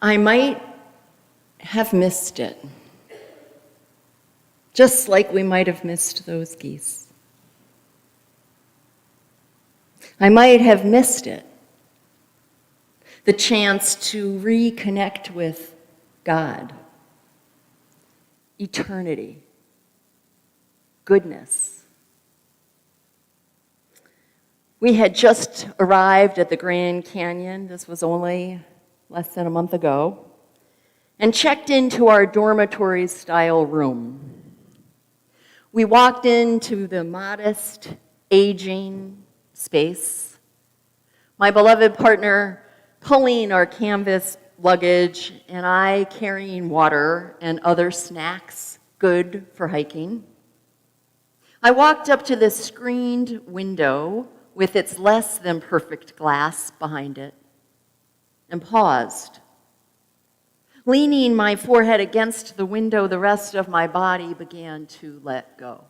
I might have missed it, just like we might have missed those geese. I might have missed it, the chance to reconnect with God, eternity, goodness. We had just arrived at the Grand Canyon. This was only less than a month ago, and checked into our dormitory-style room. We walked into the modest, aging space. My beloved partner pulling our canvas luggage, and I carrying water and other snacks good for hiking. I walked up to this screened window with its less than perfect glass behind it and paused. Leaning my forehead against the window, the rest of my body began to let go.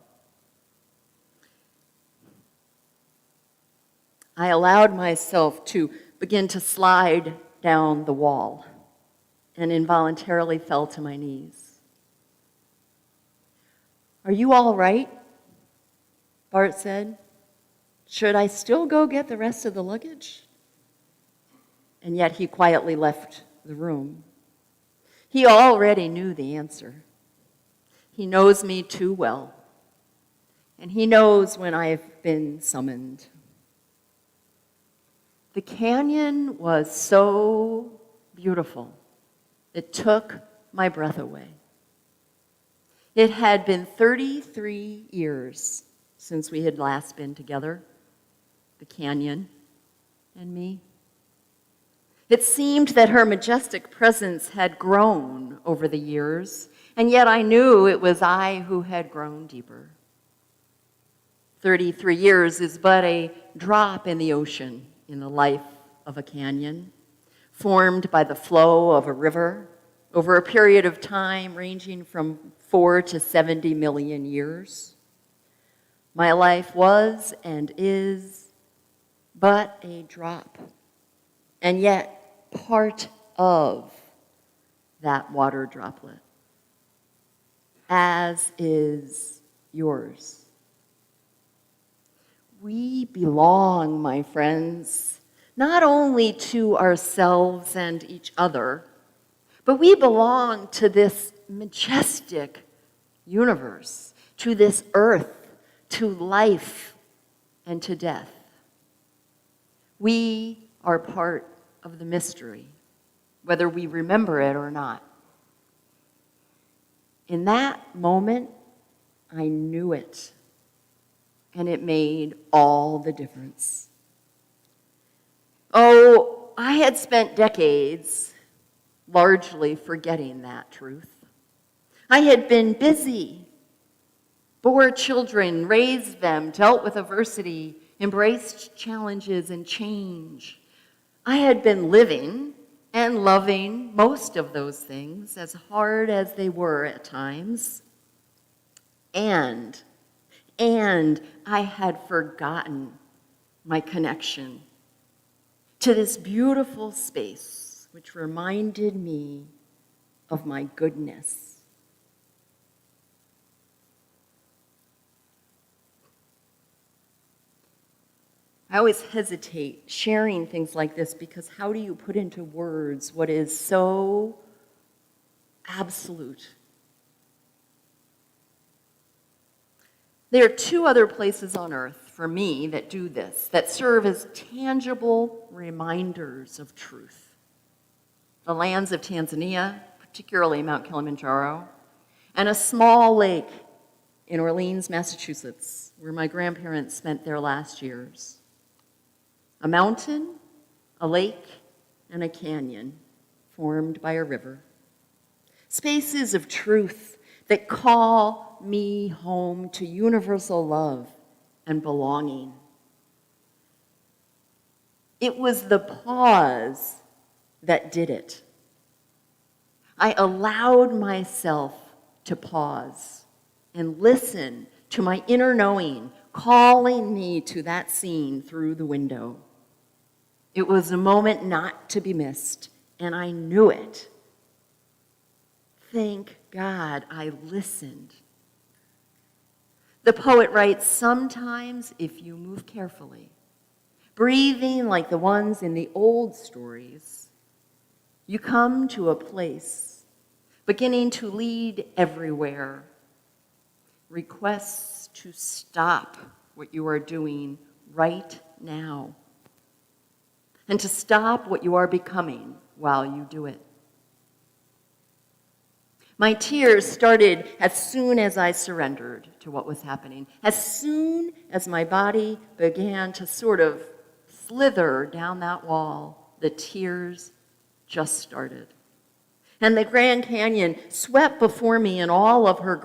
I allowed myself to begin to slide down the wall and involuntarily fell to my knees. "Are you all right?" Bart said. "Should I still go get the rest of the luggage?" And yet he quietly left the room. He already knew the answer. He knows me too well, and he knows when I've been summoned. The canyon was so beautiful, it took my breath away. It had been 33 years since we had last been together, the canyon and me. It seemed that her majestic presence had grown over the years, and yet I knew it was I who had grown deeper. 33 years is but a drop in the ocean in the life of a canyon, formed by the flow of a river over a period of time ranging from 4 to 70 million years. My life was and is but a drop, and yet part of that water droplet, as is yours. We belong, my friends, not only to ourselves and each other, but we belong to this majestic universe, to this earth, to life, and to death. We are part of the mystery, whether we remember it or not. In that moment, I knew it, and it made all the difference. Oh, I had spent decades largely forgetting that truth. I had been busy, bore children, raised them, dealt with adversity, embraced challenges and change. I had been living and loving most of those things, as hard as they were at times. And I had forgotten my connection to this beautiful space, which reminded me of my goodness. I always hesitate sharing things like this because how do you put into words what is so absolute? There are two other places on earth for me that do this, that serve as tangible reminders of truth. The lands of Tanzania, particularly Mount Kilimanjaro, and a small lake in Orleans, Massachusetts, where my grandparents spent their last years. A mountain, a lake, and a canyon formed by a river. Spaces of truth that call me home to universal love and belonging. It was the pause that did it. I allowed myself to pause and listen to my inner knowing calling me to that scene through the window. It was a moment not to be missed and I knew it. Thank God I listened. The poet writes, sometimes if you move carefully, breathing like the ones in the old stories, you come to a place beginning to lead everywhere. Requests to stop what you are doing right now and to stop what you are becoming while you do it. My tears started as soon as I surrendered to what was happening. As soon as my body began to sort of slither down that wall, the tears just started. And the Grand Canyon swept before me in all of her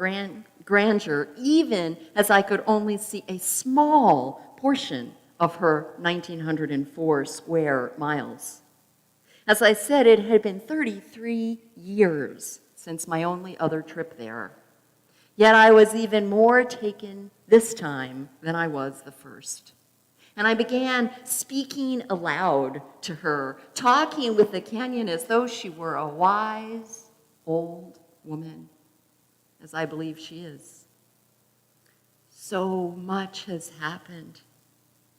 grandeur, even as I could only see a small portion of her 1,904 square miles. As I said, it had been 33 years since my only other trip there. Yet I was even more taken this time than I was the first. And I began speaking aloud to her, talking with the canyon as though she were a wise, old woman, as I believe she is. So much has happened,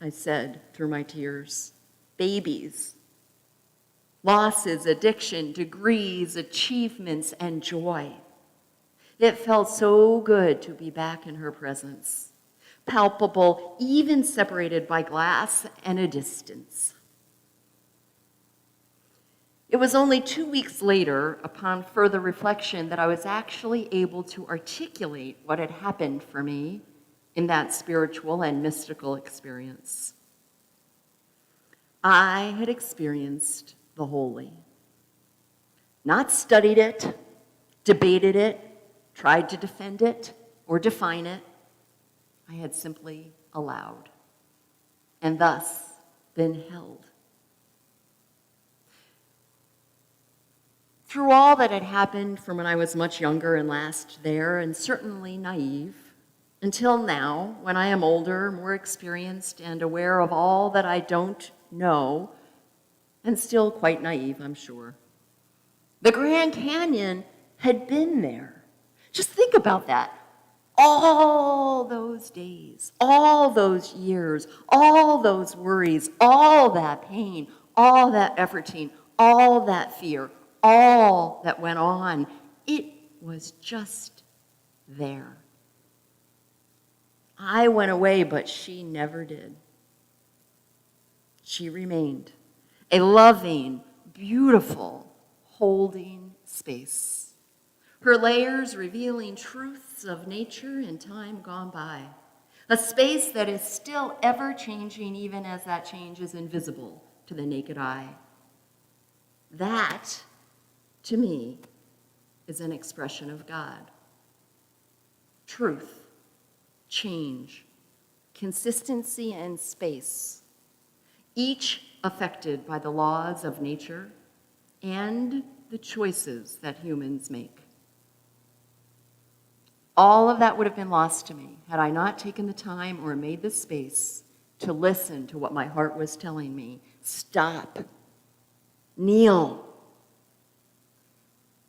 I said through my tears. Babies, losses, addiction, degrees, achievements, and joy. It felt so good to be back in her presence, palpable, even separated by glass and a distance. It was only 2 weeks later, upon further reflection, that I was actually able to articulate what had happened for me in that spiritual and mystical experience. I had experienced the holy, not studied it, debated it, tried to defend it or define it. I had simply allowed and thus been held. Through all that had happened from when I was much younger and last there, and certainly naive, until now, when I am older, more experienced, and aware of all that I don't know, and still quite naive, I'm sure, the Grand Canyon had been there. Just think about that. All those days, all those years, all those worries, all that pain, all that efforting, all that fear, all that went on, it was just there. I went away, but she never did. She remained a loving, beautiful, holding space. Her layers revealing truths of nature and time gone by. A space that is still ever changing, even as that change is invisible to the naked eye. That, to me, is an expression of God. Truth, change, consistency, and space, each affected by the laws of nature and the choices that humans make. All of that would have been lost to me had I not taken the time or made the space to listen to what my heart was telling me. Stop. Kneel.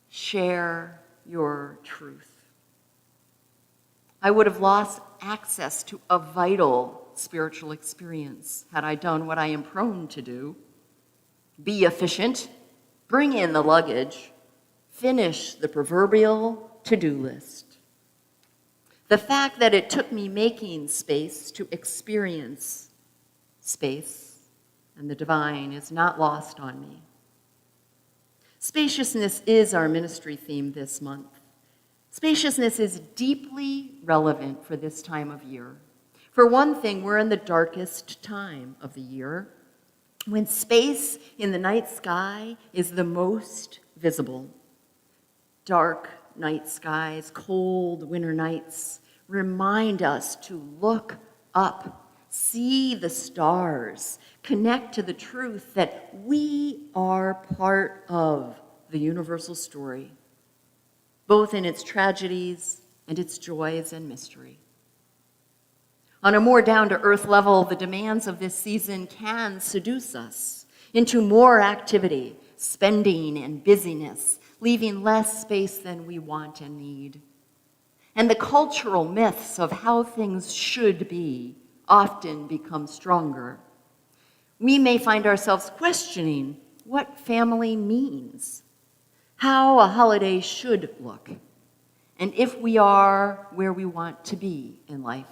Share your truth. I would have lost access to a vital spiritual experience had I done what I am prone to do. Be efficient, bring in the luggage, finish the proverbial to-do list. The fact that it took me making space to experience space and the divine is not lost on me. Spaciousness is our ministry theme this month. Spaciousness is deeply relevant for this time of year. For one thing, we're in the darkest time of the year, when space in the night sky is the most visible. Dark night skies, cold winter nights remind us to look up, see the stars, connect to the truth that we are part of the universal story, both in its tragedies and its joys and mystery. On a more down-to-earth level, the demands of this season can seduce us into more activity, spending and busyness, leaving less space than we want and need. And the cultural myths of how things should be often become stronger. We may find ourselves questioning what family means, how a holiday should look, and if we are where we want to be in life.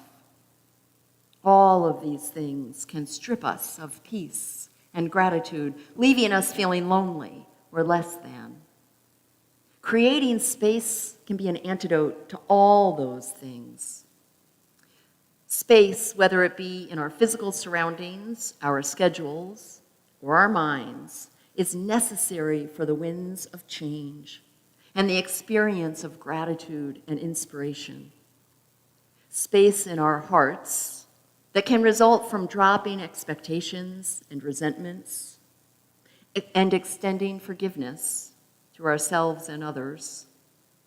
All of these things can strip us of peace and gratitude, leaving us feeling lonely or less than. Creating space can be an antidote to all those things. Space, whether it be in our physical surroundings, our schedules, or our minds, is necessary for the winds of change and the experience of gratitude and inspiration. Space in our hearts that can result from dropping expectations and resentments and extending forgiveness to ourselves and others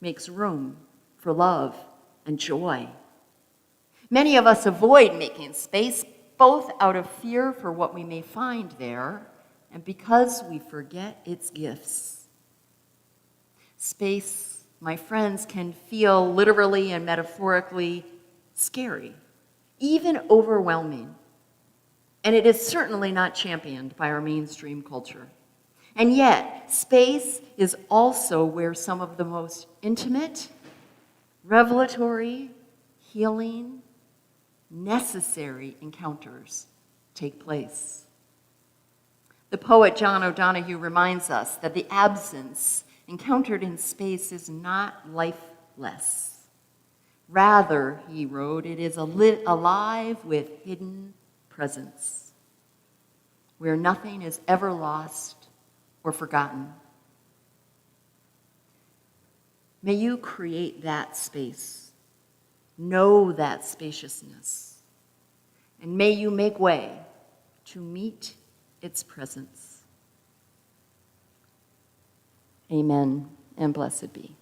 makes room for love and joy. Many of us avoid making space both out of fear for what we may find there and because we forget its gifts. Space, my friends, can feel literally and metaphorically scary, even overwhelming. And it is certainly not championed by our mainstream culture. And yet, space is also where some of the most intimate, revelatory, healing, necessary encounters take place. The poet John O'Donohue reminds us that the absence encountered in space is not lifeless. Rather, he wrote, it is alive with hidden presence, where nothing is ever lost or forgotten. May you create that space, know that spaciousness, and may you make way to meet its presence. Amen, and blessed be.